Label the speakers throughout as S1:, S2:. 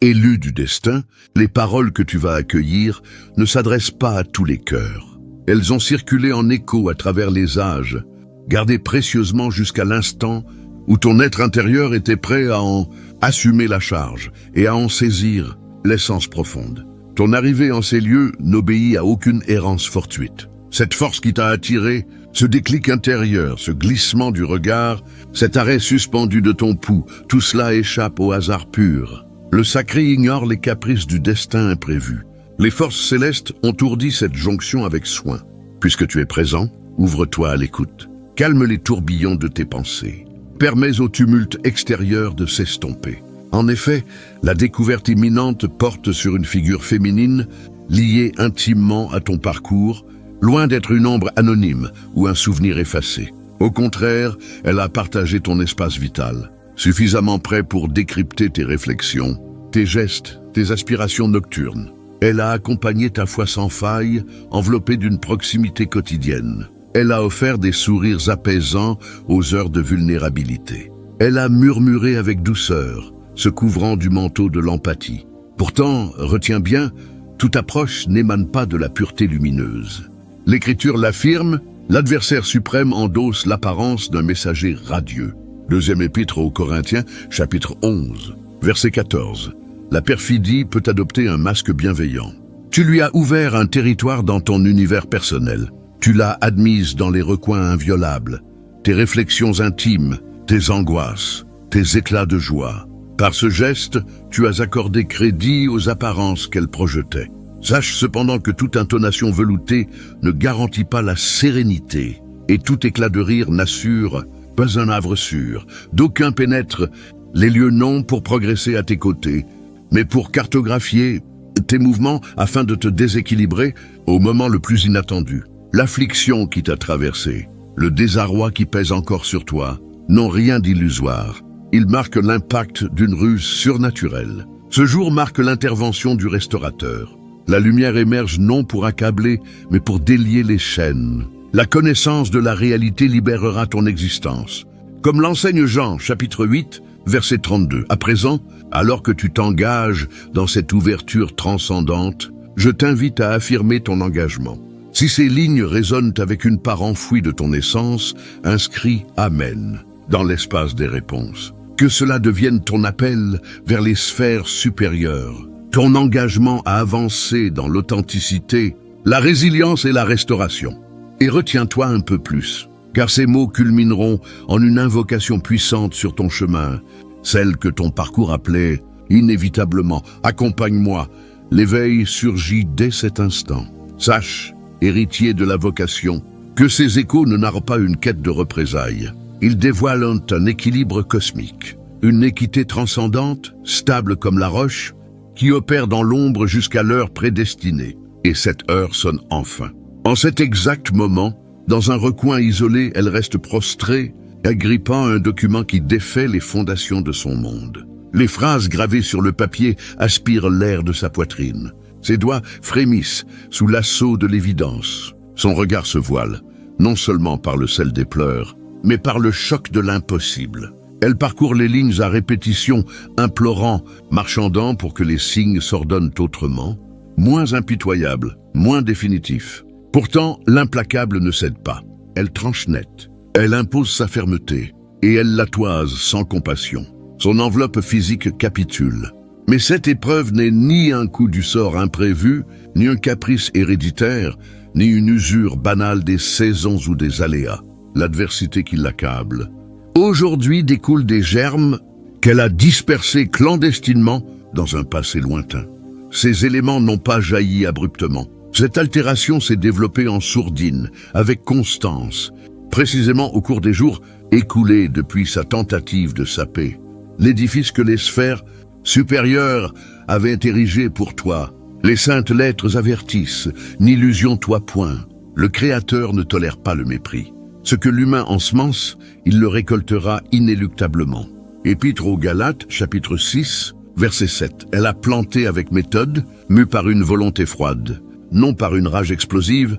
S1: Élu du destin, les paroles que tu vas accueillir ne s'adressent pas à tous les cœurs. Elles ont circulé en écho à travers les âges, gardées précieusement jusqu'à l'instant où ton être intérieur était prêt à en assumer la charge et à en saisir l'essence profonde. Ton arrivée en ces lieux n'obéit à aucune errance fortuite. Cette force qui t'a attiré, ce déclic intérieur, ce glissement du regard, cet arrêt suspendu de ton pouls, tout cela échappe au hasard pur. Le sacré ignore les caprices du destin imprévu. Les forces célestes ont ourdi cette jonction avec soin. Puisque tu es présent, ouvre-toi à l'écoute. Calme les tourbillons de tes pensées. Permets au tumulte extérieur de s'estomper. En effet, la découverte imminente porte sur une figure féminine liée intimement à ton parcours, loin d'être une ombre anonyme ou un souvenir effacé. Au contraire, elle a partagé ton espace vital, suffisamment prêt pour décrypter tes réflexions, tes gestes, tes aspirations nocturnes. Elle a accompagné ta foi sans faille, enveloppée d'une proximité quotidienne. Elle a offert des sourires apaisants aux heures de vulnérabilité. Elle a murmuré avec douceur, se couvrant du manteau de l'empathie. Pourtant, retiens bien, toute approche n'émane pas de la pureté lumineuse. L'Écriture l'affirme, l'adversaire suprême endosse l'apparence d'un messager radieux. Deuxième épître aux Corinthiens, chapitre 11, verset 14. La perfidie peut adopter un masque bienveillant. Tu lui as ouvert un territoire dans ton univers personnel. Tu l'as admise dans les recoins inviolables, tes réflexions intimes, tes angoisses, tes éclats de joie. Par ce geste, tu as accordé crédit aux apparences qu'elle projetait. Sache cependant que toute intonation veloutée ne garantit pas la sérénité, et tout éclat de rire n'assure pas un havre sûr. D'aucuns pénètrent les lieux non pour progresser à tes côtés, mais pour cartographier tes mouvements afin de te déséquilibrer au moment le plus inattendu. L'affliction qui t'a traversé, le désarroi qui pèse encore sur toi, n'ont rien d'illusoire. Ils marquent l'impact d'une ruse surnaturelle. Ce jour marque l'intervention du restaurateur. La lumière émerge non pour accabler, mais pour délier les chaînes. La connaissance de la réalité libérera ton existence. Comme l'enseigne Jean, chapitre 8, verset 32. À présent, alors que tu t'engages dans cette ouverture transcendante, je t'invite à affirmer ton engagement. Si ces lignes résonnent avec une part enfouie de ton essence, inscris « Amen » dans l'espace des réponses. Que cela devienne ton appel vers les sphères supérieures, ton engagement à avancer dans l'authenticité, la résilience et la restauration. Et retiens-toi un peu plus, car ces mots culmineront en une invocation puissante sur ton chemin, celle que ton parcours appelait inévitablement « Accompagne-moi ». L'éveil surgit dès cet instant. Sache, héritier de la vocation, que ces échos ne narrent pas une quête de représailles. Ils dévoilent un équilibre cosmique, une équité transcendante, stable comme la roche, qui opère dans l'ombre jusqu'à l'heure prédestinée. Et cette heure sonne enfin. En cet exact moment, dans un recoin isolé, elle reste prostrée, agrippant un document qui défait les fondations de son monde. Les phrases gravées sur le papier aspirent l'air de sa poitrine. Ses doigts frémissent sous l'assaut de l'évidence. Son regard se voile, non seulement par le sel des pleurs, mais par le choc de l'impossible. Elle parcourt les lignes à répétition, implorant, marchandant pour que les signes s'ordonnent autrement, moins impitoyables, moins définitifs. Pourtant, l'implacable ne cède pas. Elle tranche net. Elle impose sa fermeté, et elle la toise sans compassion. Son enveloppe physique capitule. Mais cette épreuve n'est ni un coup du sort imprévu, ni un caprice héréditaire, ni une usure banale des saisons ou des aléas. L'adversité qui l'accable. Aujourd'hui découlent des germes qu'elle a dispersés clandestinement dans un passé lointain. Ces éléments n'ont pas jailli abruptement. Cette altération s'est développée en sourdine, avec constance, précisément au cours des jours écoulés depuis sa tentative de saper l'édifice que les sphères supérieures avaient érigé pour toi. Les saintes lettres avertissent, n'illusion-toi point. Le Créateur ne tolère pas le mépris. Ce que l'humain ensemence, il le récoltera inéluctablement. Épître aux Galates, chapitre 6, verset 7. Elle a planté avec méthode, mue par une volonté froide, non par une rage explosive,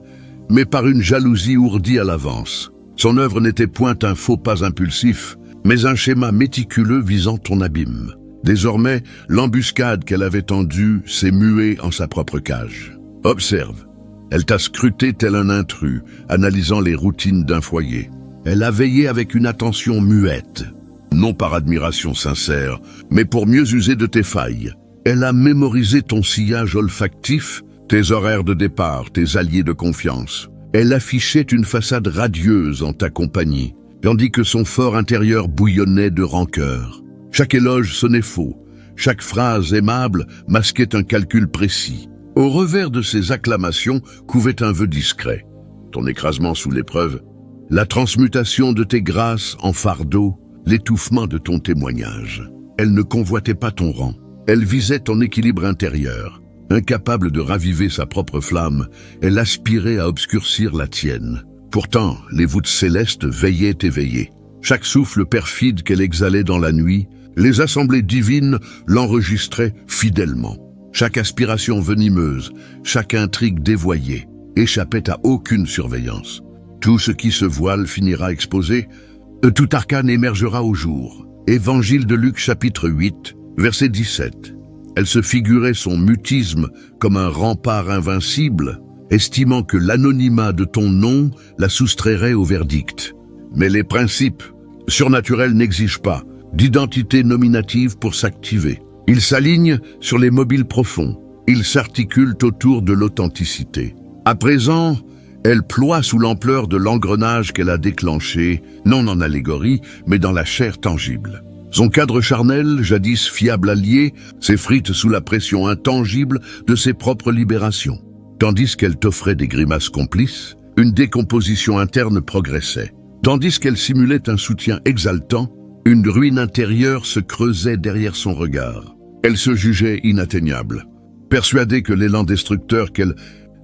S1: mais par une jalousie ourdie à l'avance. Son œuvre n'était point un faux pas impulsif, mais un schéma méticuleux visant ton abîme. Désormais, l'embuscade qu'elle avait tendue s'est muée en sa propre cage. Observe. Elle t'a scruté tel un intrus, analysant les routines d'un foyer. Elle a veillé avec une attention muette, non par admiration sincère, mais pour mieux user de tes failles. Elle a mémorisé ton sillage olfactif, tes horaires de départ, tes alliés de confiance. Elle affichait une façade radieuse en ta compagnie, tandis que son fort intérieur bouillonnait de rancœur. Chaque éloge sonnait faux, chaque phrase aimable masquait un calcul précis. Au revers de ces acclamations couvait un vœu discret. Ton écrasement sous l'épreuve, la transmutation de tes grâces en fardeau, l'étouffement de ton témoignage. Elle ne convoitait pas ton rang, elle visait ton équilibre intérieur. Incapable de raviver sa propre flamme, elle aspirait à obscurcir la tienne. Pourtant, les voûtes célestes veillaient éveillées. Chaque souffle perfide qu'elle exhalait dans la nuit, les assemblées divines l'enregistraient fidèlement. Chaque aspiration venimeuse, chaque intrigue dévoyée, échappait à aucune surveillance. Tout ce qui se voile finira exposé, tout arcane émergera au jour. Évangile de Luc chapitre 8, verset 17. Elle se figurait son mutisme comme un rempart invincible, estimant que l'anonymat de ton nom la soustrairait au verdict. Mais les principes surnaturels n'exigent pas d'identité nominative pour s'activer. Ils s'alignent sur les mobiles profonds. Ils s'articulent autour de l'authenticité. À présent, elle ploie sous l'ampleur de l'engrenage qu'elle a déclenché, non en allégorie, mais dans la chair tangible. Son cadre charnel, jadis fiable allié, s'effrite sous la pression intangible de ses propres libérations. Tandis qu'elle t'offrait des grimaces complices, une décomposition interne progressait. Tandis qu'elle simulait un soutien exaltant, une ruine intérieure se creusait derrière son regard. Elle se jugeait inatteignable, persuadée que l'élan destructeur qu'elle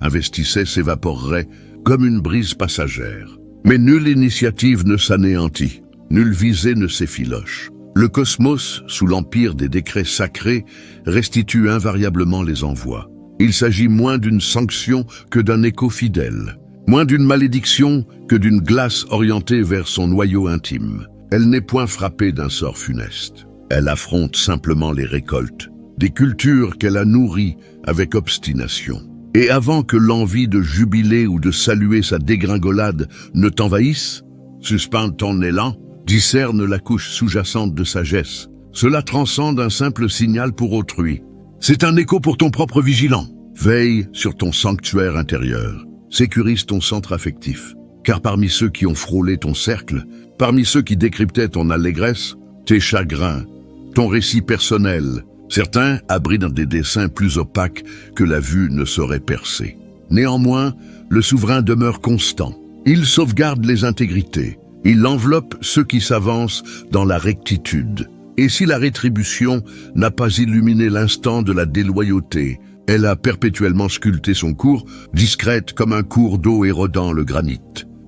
S1: investissait s'évaporerait comme une brise passagère. Mais nulle initiative ne s'anéantit, nulle visée ne s'effiloche. Le cosmos, sous l'empire des décrets sacrés, restitue invariablement les envois. Il s'agit moins d'une sanction que d'un écho fidèle, moins d'une malédiction que d'une glace orientée vers son noyau intime. Elle n'est point frappée d'un sort funeste. Elle affronte simplement les récoltes, des cultures qu'elle a nourries avec obstination. Et avant que l'envie de jubiler ou de saluer sa dégringolade ne t'envahisse, suspende ton élan, discerne la couche sous-jacente de sagesse. Cela transcende un simple signal pour autrui. C'est un écho pour ton propre vigilant. Veille sur ton sanctuaire intérieur. Sécurise ton centre affectif. Car parmi ceux qui ont frôlé ton cercle, parmi ceux qui décryptaient ton allégresse, tes chagrins, ton récit personnel, certains abritent dans des dessins plus opaques que la vue ne saurait percer. Néanmoins, le souverain demeure constant. Il sauvegarde les intégrités. Il enveloppe ceux qui s'avancent dans la rectitude. Et si la rétribution n'a pas illuminé l'instant de la déloyauté, elle a perpétuellement sculpté son cours, discrète comme un cours d'eau érodant le granit.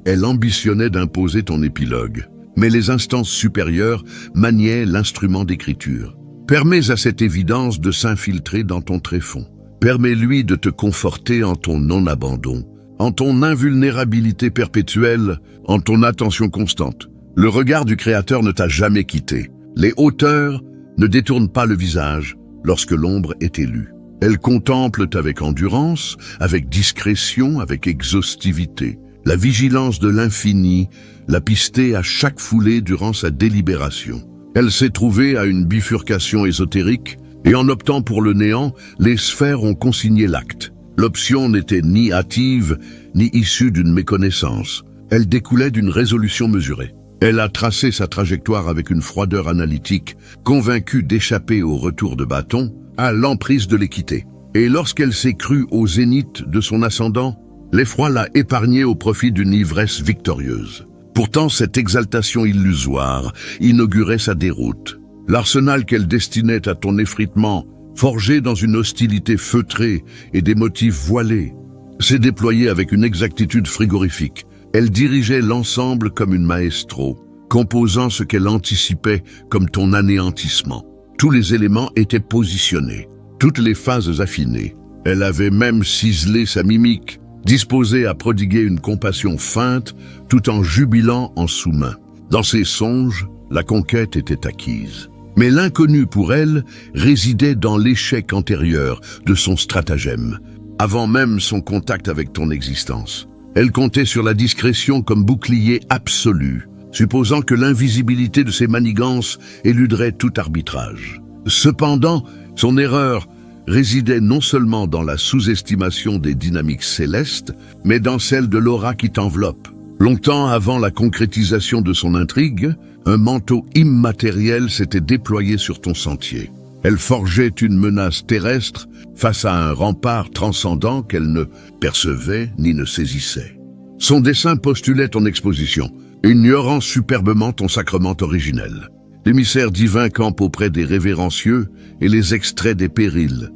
S1: Elle ambitionnait d'imposer ton épilogue. Mais les instances supérieures maniaient l'instrument d'écriture. Permets à cette évidence de s'infiltrer dans ton tréfonds. Permets-lui de te conforter en ton non-abandon, en ton invulnérabilité perpétuelle, en ton attention constante. Le regard du Créateur ne t'a jamais quitté. Les hauteurs ne détournent pas le visage lorsque l'ombre est élue. Elles contemplent avec endurance, avec discrétion, avec exhaustivité. La vigilance de l'infini l'a pistée à chaque foulée durant sa délibération. Elle s'est trouvée à une bifurcation ésotérique, et en optant pour le néant, les sphères ont consigné l'acte. L'option n'était ni hâtive, ni issue d'une méconnaissance. Elle découlait d'une résolution mesurée. Elle a tracé sa trajectoire avec une froideur analytique, convaincue d'échapper au retour de bâton, à l'emprise de l'équité. Et lorsqu'elle s'est crue au zénith de son ascendant, l'effroi l'a épargnée au profit d'une ivresse victorieuse. Pourtant, cette exaltation illusoire inaugurait sa déroute. L'arsenal qu'elle destinait à ton effritement, forgé dans une hostilité feutrée et des motifs voilés, s'est déployé avec une exactitude frigorifique. Elle dirigeait l'ensemble comme une maestro, composant ce qu'elle anticipait comme ton anéantissement. Tous les éléments étaient positionnés, toutes les phases affinées. Elle avait même ciselé sa mimique, disposée à prodiguer une compassion feinte tout en jubilant en sous-main. Dans ses songes, la conquête était acquise. Mais l'inconnu pour elle résidait dans l'échec antérieur de son stratagème, avant même son contact avec ton existence. Elle comptait sur la discrétion comme bouclier absolu, supposant que l'invisibilité de ses manigances éluderait tout arbitrage. Cependant, son erreur résidait non seulement dans la sous-estimation des dynamiques célestes, mais dans celle de l'aura qui t'enveloppe. Longtemps avant la concrétisation de son intrigue, un manteau immatériel s'était déployé sur ton sentier. Elle forgeait une menace terrestre face à un rempart transcendant qu'elle ne percevait ni ne saisissait. Son dessin postulait ton exposition, ignorant superbement ton sacrement originel. L'émissaire divin campe auprès des révérencieux et les extraits des périls.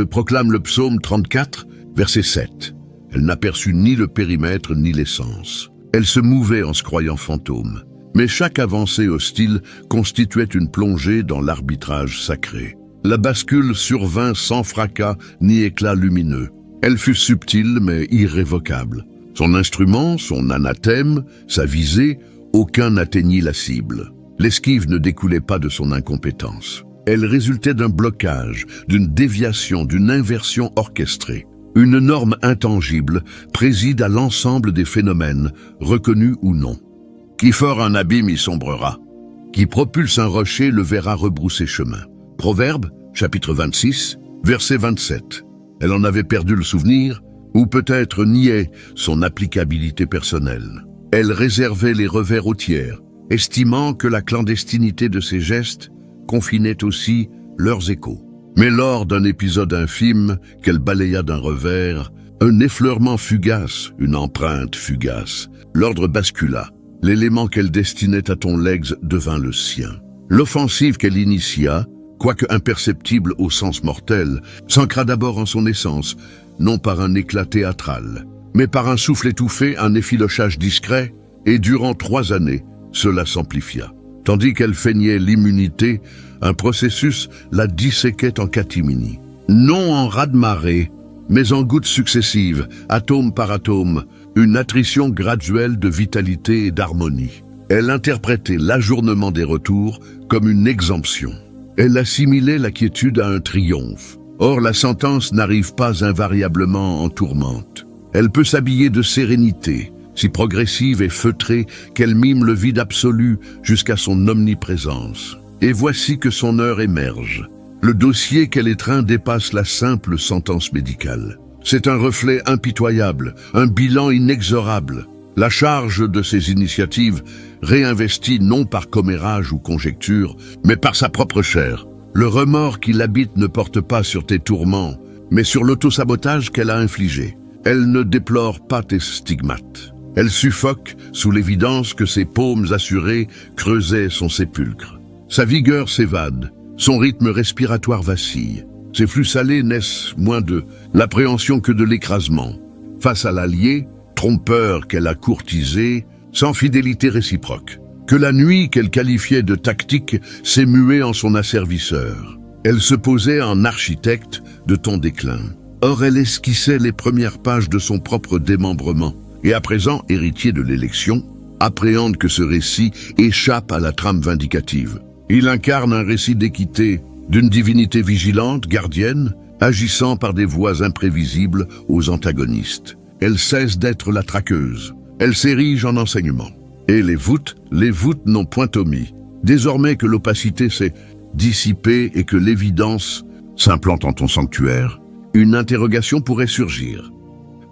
S1: Proclame le psaume 34, verset 7. Elle n'aperçut ni le périmètre ni l'essence. Elle se mouvait en se croyant fantôme. Mais chaque avancée hostile constituait une plongée dans l'arbitrage sacré. La bascule survint sans fracas ni éclat lumineux. Elle fut subtile mais irrévocable. Son instrument, son anathème, sa visée, aucun n'atteignit la cible. L'esquive ne découlait pas de son incompétence. Elle résultait d'un blocage, d'une déviation, d'une inversion orchestrée. Une norme intangible préside à l'ensemble des phénomènes, reconnus ou non. Qui fore un abîme y sombrera. Qui propulse un rocher le verra rebrousser chemin. Proverbe, chapitre 26, verset 27. Elle en avait perdu le souvenir, ou peut-être niait son applicabilité personnelle. Elle réservait les revers aux tiers, estimant que la clandestinité de ses gestes confinait aussi leurs échos. Mais lors d'un épisode infime qu'elle balaya d'un revers, un effleurement fugace, une empreinte fugace, l'ordre bascula. L'élément qu'elle destinait à ton legs devint le sien. L'offensive qu'elle initia, quoique imperceptible au sens mortel, s'ancra d'abord en son essence, non par un éclat théâtral, mais par un souffle étouffé, un effilochage discret, et durant 3 années, cela s'amplifia. Tandis qu'elle feignait l'immunité, un processus la disséquait en catimini. Non en raz-de-marée, mais en gouttes successives, atome par atome, une attrition graduelle de vitalité et d'harmonie. Elle interprétait l'ajournement des retours comme une exemption. Elle assimilait la quiétude à un triomphe. Or, la sentence n'arrive pas invariablement en tourmente. Elle peut s'habiller de sérénité, si progressive et feutrée qu'elle mime le vide absolu jusqu'à son omniprésence. Et voici que son heure émerge. Le dossier qu'elle étreint dépasse la simple sentence médicale. C'est un reflet impitoyable, un bilan inexorable. La charge de ses initiatives, réinvestie non par commérage ou conjecture, mais par sa propre chair. Le remords qui l'habite ne porte pas sur tes tourments, mais sur l'autosabotage qu'elle a infligé. Elle ne déplore pas tes stigmates. Elle suffoque sous l'évidence que ses paumes assurées creusaient son sépulcre. Sa vigueur s'évade, son rythme respiratoire vacille. Ses flux salés naissent moins de l'appréhension que de l'écrasement. Face à l'allié, trompeur qu'elle a courtisé, sans fidélité réciproque. Que la nuit qu'elle qualifiait de tactique s'est muée en son asservisseur. Elle se posait en architecte de ton déclin. Or elle esquissait les premières pages de son propre démembrement. Et à présent, héritier de l'élection, appréhende que ce récit échappe à la trame vindicative. Il incarne un récit d'équité, d'une divinité vigilante, gardienne, agissant par des voies imprévisibles aux antagonistes. Elle cesse d'être la traqueuse. Elle s'érige en enseignement. Et les voûtes n'ont point omis. Désormais que l'opacité s'est dissipée et que l'évidence s'implante en ton sanctuaire, une interrogation pourrait surgir.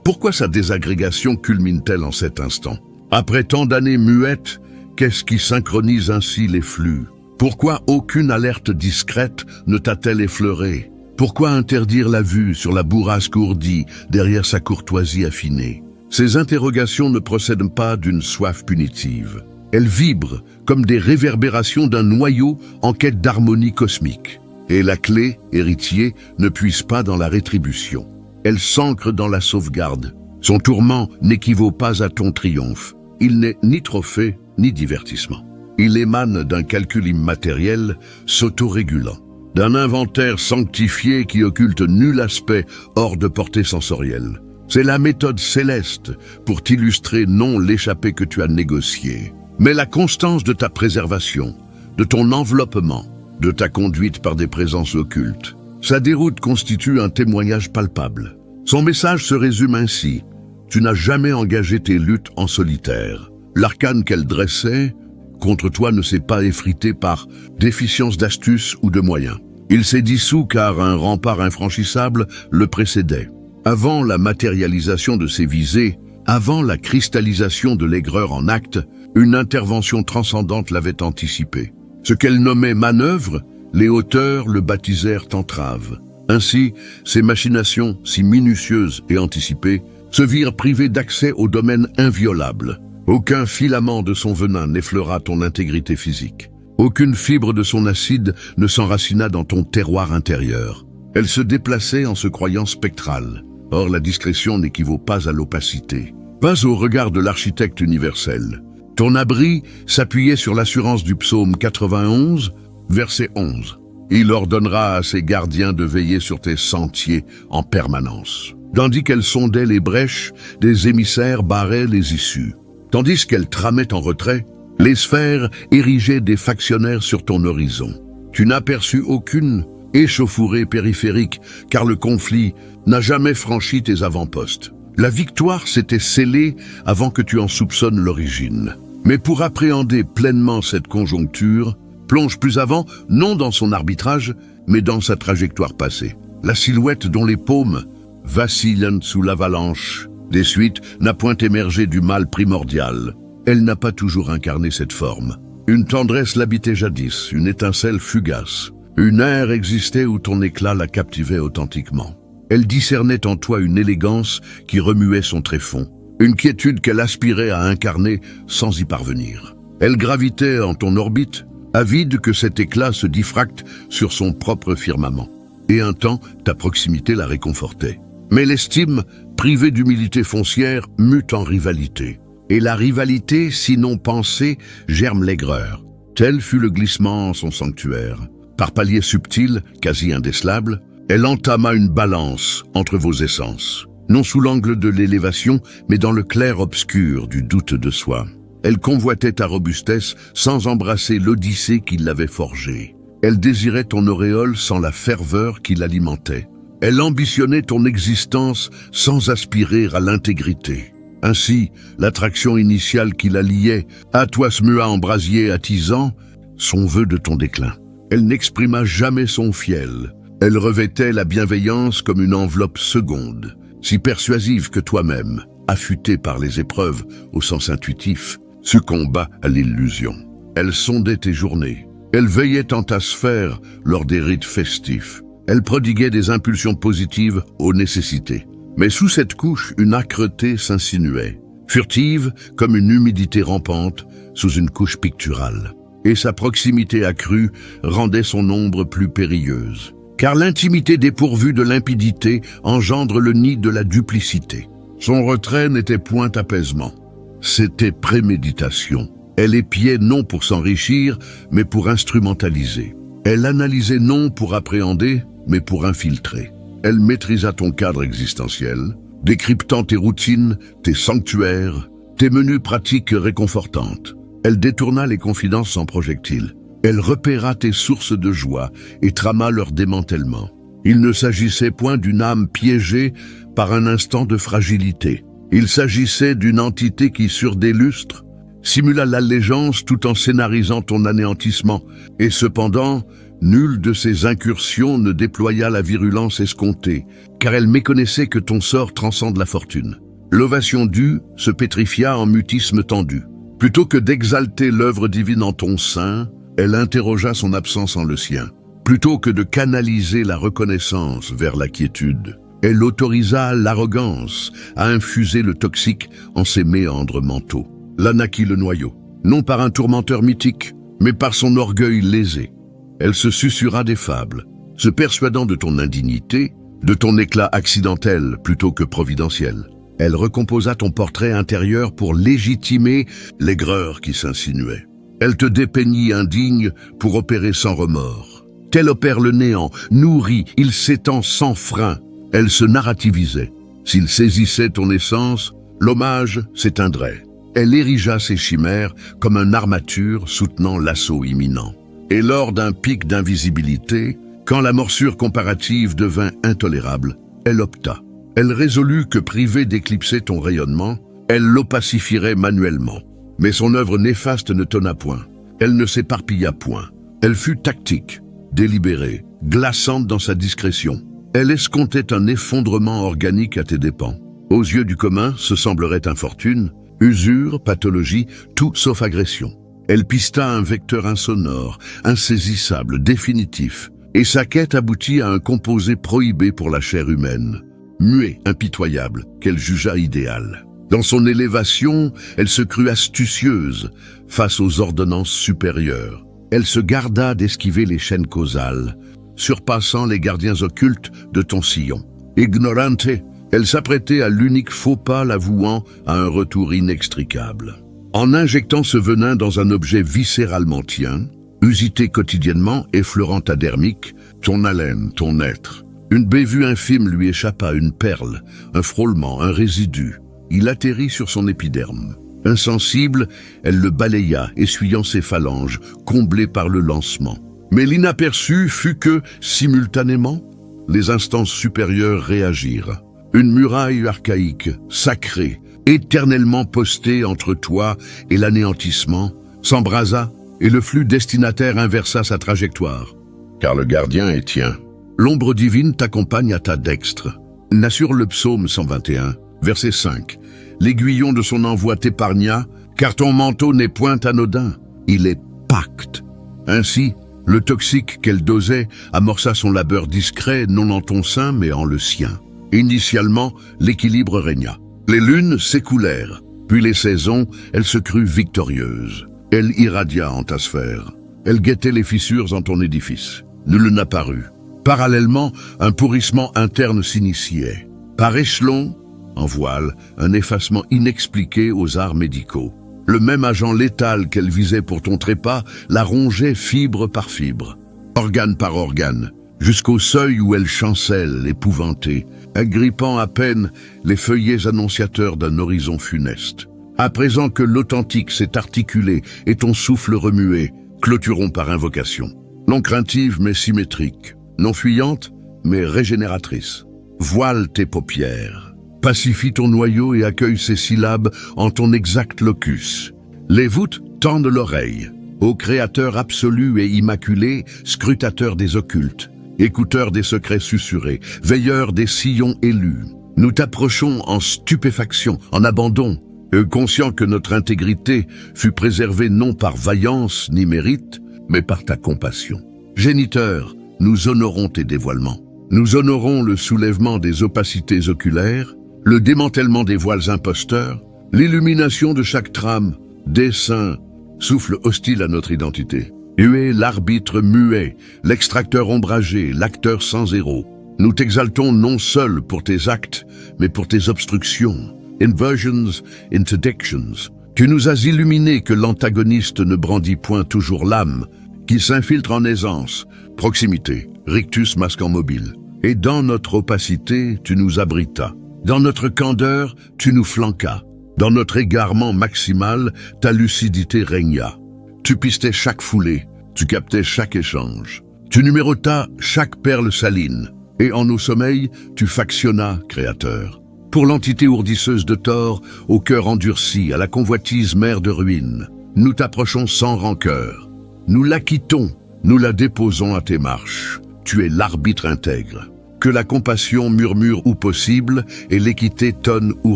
S1: Pourquoi sa désagrégation culmine-t-elle en cet instant? Après tant d'années muettes, qu'est-ce qui synchronise ainsi les flux? Pourquoi aucune alerte discrète ne t'a-t-elle effleuré? Pourquoi interdire la vue sur la bourrasque ourdie derrière sa courtoisie affinée? Ces interrogations ne procèdent pas d'une soif punitive. Elles vibrent comme des réverbérations d'un noyau en quête d'harmonie cosmique. Et la clé, héritier, ne puise pas dans la rétribution. Elle s'ancre dans la sauvegarde. Son tourment n'équivaut pas à ton triomphe. Il n'est ni trophée, ni divertissement. Il émane d'un calcul immatériel, s'autorégulant, d'un inventaire sanctifié qui occulte nul aspect hors de portée sensorielle. C'est la méthode céleste pour t'illustrer non l'échappée que tu as négociée, mais la constance de ta préservation, de ton enveloppement, de ta conduite par des présences occultes. Sa déroute constitue un témoignage palpable. Son message se résume ainsi: tu n'as jamais engagé tes luttes en solitaire. L'arcane qu'elle dressait contre toi ne s'est pas effrité par déficience d'astuce ou de moyens. Il s'est dissous car un rempart infranchissable le précédait. Avant la matérialisation de ses visées, avant la cristallisation de l'aigreur en acte, une intervention transcendante l'avait anticipé. Ce qu'elle nommait manœuvre, les auteurs le baptisèrent entrave. Ainsi, ces machinations, si minutieuses et anticipées, se virent privées d'accès au domaine inviolable. Aucun filament de son venin n'effleura ton intégrité physique. Aucune fibre de son acide ne s'enracina dans ton terroir intérieur. Elle se déplaçait en se croyant spectrale. Or, la discrétion n'équivaut pas à l'opacité, pas au regard de l'architecte universel. Ton abri s'appuyait sur l'assurance du psaume 91, verset 11. Il ordonnera à ses gardiens de veiller sur tes sentiers en permanence. Tandis qu'elle sondait les brèches, des émissaires barraient les issues. Tandis qu'elle tramait en retrait, les sphères érigeaient des factionnaires sur ton horizon. Tu n'aperçus aucune échauffourée périphérique, car le conflit n'a jamais franchi tes avant-postes. La victoire s'était scellée avant que tu en soupçonnes l'origine. Mais pour appréhender pleinement cette conjoncture, plonge plus avant, non dans son arbitrage, mais dans sa trajectoire passée. La silhouette dont les paumes vacillent sous l'avalanche des suites n'a point émergé du mal primordial. Elle n'a pas toujours incarné cette forme. Une tendresse l'habitait jadis, une étincelle fugace. Une ère existait où ton éclat la captivait authentiquement. Elle discernait en toi une élégance qui remuait son tréfonds, une quiétude qu'elle aspirait à incarner sans y parvenir. Elle gravitait en ton orbite, avide que cet éclat se diffracte sur son propre firmament. Et un temps, ta proximité la réconfortait. Mais l'estime, privée d'humilité foncière, mute en rivalité. Et la rivalité, sinon pensée, germe l'aigreur. Tel fut le glissement en son sanctuaire. Par paliers subtils, quasi indécelables, elle entama une balance entre vos essences. Non sous l'angle de l'élévation, mais dans le clair-obscur du doute de soi. Elle convoitait ta robustesse sans embrasser l'odyssée qui l'avait forgée. Elle désirait ton auréole sans la ferveur qui l'alimentait. Elle ambitionnait ton existence sans aspirer à l'intégrité. Ainsi, l'attraction initiale qui la liait, à toi se mua en brasier attisant son vœu de ton déclin. Elle n'exprima jamais son fiel. Elle revêtait la bienveillance comme une enveloppe seconde, si persuasive que toi-même, affûté par les épreuves au sens intuitif, succomba à l'illusion. Elle sondait tes journées. Elle veillait en ta sphère lors des rites festifs. Elle prodiguait des impulsions positives aux nécessités. Mais sous cette couche, une âcreté s'insinuait, furtive comme une humidité rampante sous une couche picturale. Et sa proximité accrue rendait son ombre plus périlleuse. Car l'intimité dépourvue de limpidité engendre le nid de la duplicité. Son retrait n'était point apaisement, c'était préméditation. Elle épiait non pour s'enrichir, mais pour instrumentaliser. Elle analysait non pour appréhender, mais pour infiltrer. Elle maîtrisa ton cadre existentiel, décryptant tes routines, tes sanctuaires, tes menus pratiques réconfortantes. Elle détourna les confidences en projectiles. Elle repéra tes sources de joie et trama leur démantèlement. Il ne s'agissait point d'une âme piégée par un instant de fragilité. Il s'agissait d'une entité qui, sur des lustres, simula l'allégeance tout en scénarisant ton anéantissement. Et cependant, nulle de ces incursions ne déploya la virulence escomptée, car elle méconnaissait que ton sort transcende la fortune. L'ovation due se pétrifia en mutisme tendu. Plutôt que d'exalter l'œuvre divine en ton sein, elle interrogea son absence en le sien. Plutôt que de canaliser la reconnaissance vers la quiétude, elle autorisa l'arrogance à infuser le toxique en ses méandres mentaux. Là naquit le noyau, non par un tourmenteur mythique, mais par son orgueil lésé. Elle se susurra des fables, se persuadant de ton indignité, de ton éclat accidentel plutôt que providentiel. Elle recomposa ton portrait intérieur pour légitimer l'aigreur qui s'insinuait. Elle te dépeignit indigne pour opérer sans remords. Tel opère le néant, nourri, il s'étend sans frein. Elle se narrativisait. S'il saisissait ton essence, l'hommage s'éteindrait. Elle érigea ses chimères comme une armature soutenant l'assaut imminent. Et lors d'un pic d'invisibilité, quand la morsure comparative devint intolérable, elle opta. Elle résolut que privée d'éclipser ton rayonnement, elle l'opacifierait manuellement. Mais son œuvre néfaste ne tonna point. Elle ne s'éparpilla point. Elle fut tactique, délibérée, glaçante dans sa discrétion. Elle escomptait un effondrement organique à tes dépens. Aux yeux du commun, ce semblerait infortune, usure, pathologie, tout sauf agression. Elle pista un vecteur insonore, insaisissable, définitif, et sa quête aboutit à un composé prohibé pour la chair humaine, muet, impitoyable, qu'elle jugea idéal. Dans son élévation, elle se crut astucieuse face aux ordonnances supérieures. Elle se garda d'esquiver les chaînes causales, surpassant les gardiens occultes de ton sillon. Ignorante, elle s'apprêtait à l'unique faux pas la vouant à un retour inextricable. En injectant ce venin dans un objet viscéralement tien, usité quotidiennement, effleurant ta dermique, ton haleine, ton être, une bévue infime lui échappa, une perle, un frôlement, un résidu. Il atterrit sur son épiderme. Insensible, elle le balaya, essuyant ses phalanges, comblée par le lancement. Mais l'inaperçu fut que, simultanément, les instances supérieures réagirent. Une muraille archaïque, sacrée, éternellement postée entre toi et l'anéantissement, s'embrasa et le flux destinataire inversa sa trajectoire. Car le gardien est tien. L'ombre divine t'accompagne à ta dextre. N'assure le psaume 121, verset 5. L'aiguillon de son envoi t'épargna, car ton manteau n'est point anodin. Il est pacte. Ainsi, le toxique qu'elle dosait amorça son labeur discret, non en ton sein, mais en le sien. Initialement, l'équilibre régna. Les lunes s'écoulèrent, puis les saisons, elle se crut victorieuse. Elle irradia en ta sphère. Elle guettait les fissures en ton édifice. Nul n'apparut. Parallèlement, un pourrissement interne s'initiait. Par échelon, en voile, un effacement inexpliqué aux arts médicaux. Le même agent létal qu'elle visait pour ton trépas la rongeait fibre par fibre, organe par organe, jusqu'au seuil où elle chancelle, épouvantée, agrippant à peine les feuillets annonciateurs d'un horizon funeste. À présent que l'authentique s'est articulé et ton souffle remué, clôturons par invocation. Non craintive mais symétrique, non fuyante mais régénératrice. Voile tes paupières. Pacifie ton noyau et accueille ces syllabes en ton exact locus. Les voûtes tendent l'oreille, ô Créateur absolu et immaculé, scrutateur des occultes, écouteur des secrets susurrés, veilleur des sillons élus. Nous t'approchons en stupéfaction, en abandon, conscient que notre intégrité fut préservée non par vaillance ni mérite, mais par ta compassion. Géniteur, nous honorons tes dévoilements. Nous honorons le soulèvement des opacités oculaires, le démantèlement des voiles imposteurs, l'illumination de chaque trame, dessein, souffle hostile à notre identité. Tu es l'arbitre muet, l'extracteur ombragé, l'acteur sans héros. Nous t'exaltons non seul pour tes actes, mais pour tes obstructions, inversions, interdictions. Tu nous as illuminés que l'antagoniste ne brandit point toujours l'âme, qui s'infiltre en aisance, proximité, rictus masquant mobile. Et dans notre opacité, tu nous abritas. Dans notre candeur, tu nous flanquas. Dans notre égarement maximal, ta lucidité régna. Tu pistais chaque foulée, tu captais chaque échange. Tu numérotas chaque perle saline. Et en nos sommeils, tu factionnas, Créateur. Pour l'entité ourdisseuse de tort, au cœur endurci, à la convoitise mère de ruine, nous t'approchons sans rancœur. Nous l'acquittons, nous la déposons à tes marches. Tu es l'arbitre intègre. Que la compassion murmure où possible et l'équité tonne où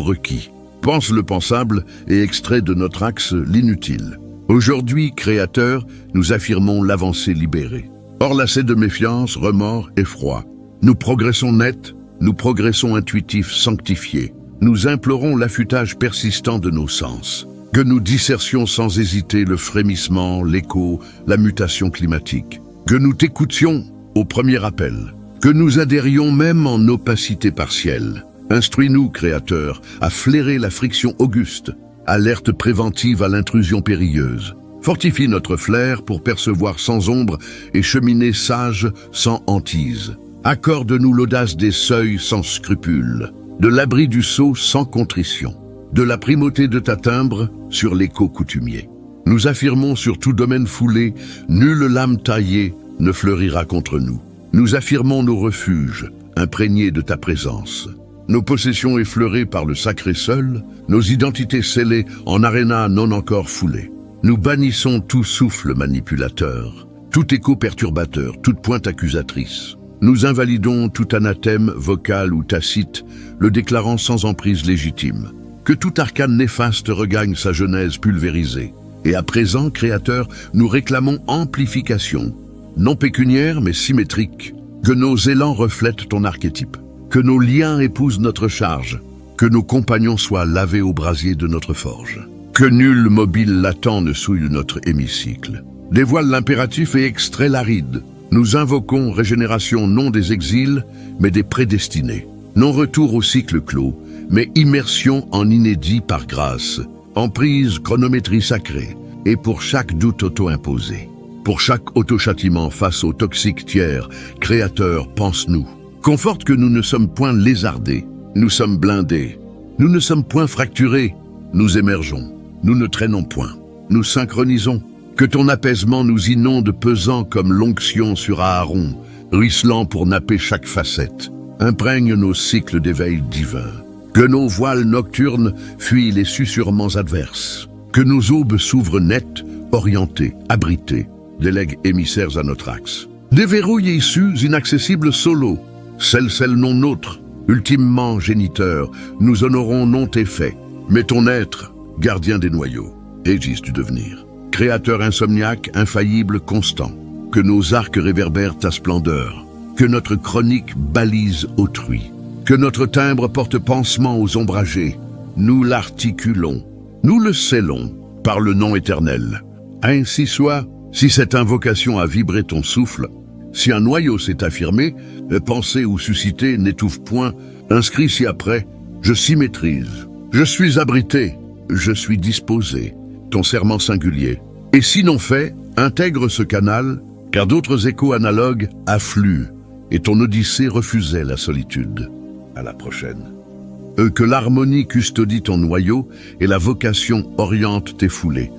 S1: requis. Pense le pensable et extrait de notre axe l'inutile. Aujourd'hui, Créateur, nous affirmons l'avancée libérée. Hors lacet de méfiance, remords, effroi. Nous progressons net, nous progressons intuitifs, sanctifiés. Nous implorons l'affûtage persistant de nos sens. Que nous discercions sans hésiter le frémissement, l'écho, la mutation climatique. Que nous t'écoutions au premier appel. Que nous adhérions même en opacité partielle. Instruis-nous, Créateur, à flairer la friction auguste, alerte préventive à l'intrusion périlleuse. Fortifie notre flair pour percevoir sans ombre et cheminer sage sans hantise. Accorde-nous l'audace des seuils sans scrupule, de l'abri du sceau sans contrition, de la primauté de ta timbre sur l'écho coutumier. Nous affirmons sur tout domaine foulé, nulle lame taillée ne fleurira contre nous. Nous affirmons nos refuges, imprégnés de ta présence. Nos possessions effleurées par le sacré seul, nos identités scellées en aréna non encore foulée. Nous bannissons tout souffle manipulateur, tout écho perturbateur, toute pointe accusatrice. Nous invalidons tout anathème vocal ou tacite, le déclarant sans emprise légitime. Que tout arcane néfaste regagne sa genèse pulvérisée. Et à présent, Créateur, nous réclamons amplification, non pécuniaire mais symétrique. Que nos élans reflètent ton archétype, que nos liens épousent notre charge, que nos compagnons soient lavés au brasier de notre forge. Que nul mobile latent ne souille notre hémicycle. Dévoile l'impératif et extrait l'aride. Nous invoquons régénération non des exils, mais des prédestinés. Non retour au cycle clos, mais immersion en inédit par grâce. Emprise, chronométrie sacrée, et pour chaque doute auto-imposé. Pour chaque auto-châtiment face au toxique tiers, Créateur, pense-nous. Conforte que nous ne sommes point lézardés, nous sommes blindés. Nous ne sommes point fracturés, nous émergeons. Nous ne traînons point, nous synchronisons. Que ton apaisement nous inonde pesant comme l'onction sur Aaron, ruisselant pour napper chaque facette. Imprègne nos cycles d'éveil divin. Que nos voiles nocturnes fuient les susurrements adverses. Que nos aubes s'ouvrent nettes, orientées, abritées, délèguent émissaires à notre axe. Déverrouille issues inaccessibles solo, celles non nôtres, ultimement géniteurs, nous honorons non tes faits, mais ton être, gardien des noyaux, égis du devenir. Créateur insomniaque, infaillible, constant, que nos arcs réverbèrent ta splendeur, que notre chronique balise autrui, que notre timbre porte pansement aux ombragés, nous l'articulons, nous le scellons par le nom éternel. Ainsi soit, si cette invocation a vibré ton souffle, si un noyau s'est affirmé, pensée ou suscité n'étouffe point, inscrit ci-après, je symétrise, je suis abrité, je suis disposé, ton serment singulier. Et sinon fait, intègre ce canal, car d'autres échos analogues affluent, et ton odyssée refusait la solitude. À la prochaine. Que l'harmonie custodie ton noyau, et la vocation oriente tes foulées.